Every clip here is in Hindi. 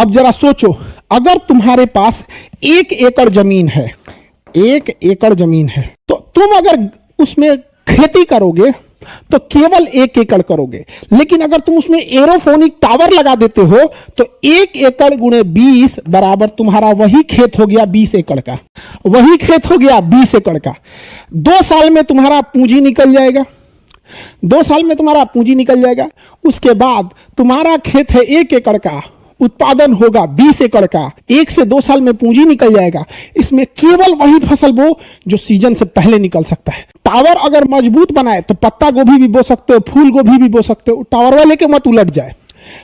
अब जरा सोचो, अगर तुम्हारे पास 1 एकड़ जमीन है, 1 एकड़ जमीन है, तो तुम अगर उसमें खेती करोगे तो केवल 1 एकड़ करोगे, लेकिन अगर तुम उसमें एरोफोनिक टावर लगा देते हो तो 1 एकड़ गुणे 20 बराबर तुम्हारा वही खेत हो गया 20 एकड़ का, वही खेत हो गया 20 एकड़ का। 2 साल में तुम्हारा पूंजी निकल जाएगा, 2 साल में तुम्हारा पूंजी निकल जाएगा। उसके बाद तुम्हारा खेत है 1 एकड़ का, उत्पादन होगा 20 एकड़ का, 1 से 2 साल में पूंजी निकल जाएगा। इसमें केवल वही फसल बो जो सीजन से पहले निकल सकता है। टावर अगर मजबूत बनाए तो पत्ता गोभी भी बो सकते हो, फूल गोभी भी बो सकते हो, टावर वाले के मत उलट जाए।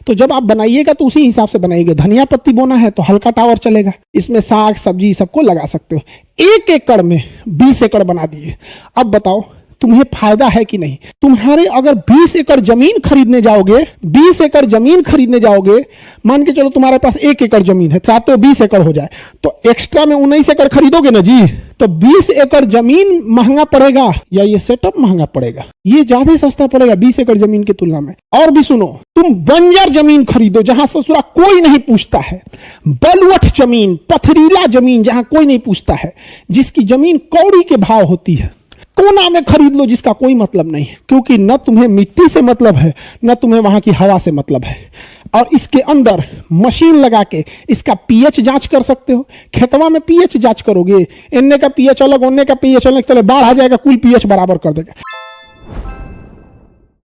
तो जब आप बनाइएगा तो उसी हिसाब से बनाइएगा। धनिया पत्ती बोना है तो हल्का टावर चलेगा, इसमें साग सब्जी सबको लगा सकते हो। 1 एकड़ में 20 एकड़ बना दिए। अब बताओ तुम्हें फायदा है कि नहीं? तुम्हारे अगर 20 एकड़ जमीन खरीदने जाओगे, 20 एकड़ जमीन खरीदने जाओगे, मान के चलो तुम्हारे पास 1 एकड़ जमीन है, चाहते हो 20 एकड़ हो जाए, तो एक्स्ट्रा में 19 एकड़ खरीदोगे ना जी, तो 20 एकड़ जमीन महंगा पड़ेगा या ये सेटअप महंगा पड़ेगा? ये ज्यादा सस्ता पड़ेगा 20 एकड़ जमीन की तुलना में। और भी सुनो, तुम बंजर जमीन खरीदो जहां ससुरा कोई नहीं पूछता है, बलुअठ जमीन, पथरीला जमीन जहां कोई नहीं पूछता है, जिसकी जमीन कौड़ी के भाव होती है, कोना में खरीद लो जिसका कोई मतलब नहीं है, क्योंकि न तुम्हें मिट्टी से मतलब है न तुम्हें वहां की हवा से मतलब है। और इसके अंदर मशीन लगा के इसका पीएच जांच कर सकते हो। खेतवा में पीएच जांच करोगे, इन्ने का पीएच अलग, उन्ने का पीएच अलग, चलो बाढ़ आ जाएगा कुल पीएच बराबर कर देगा।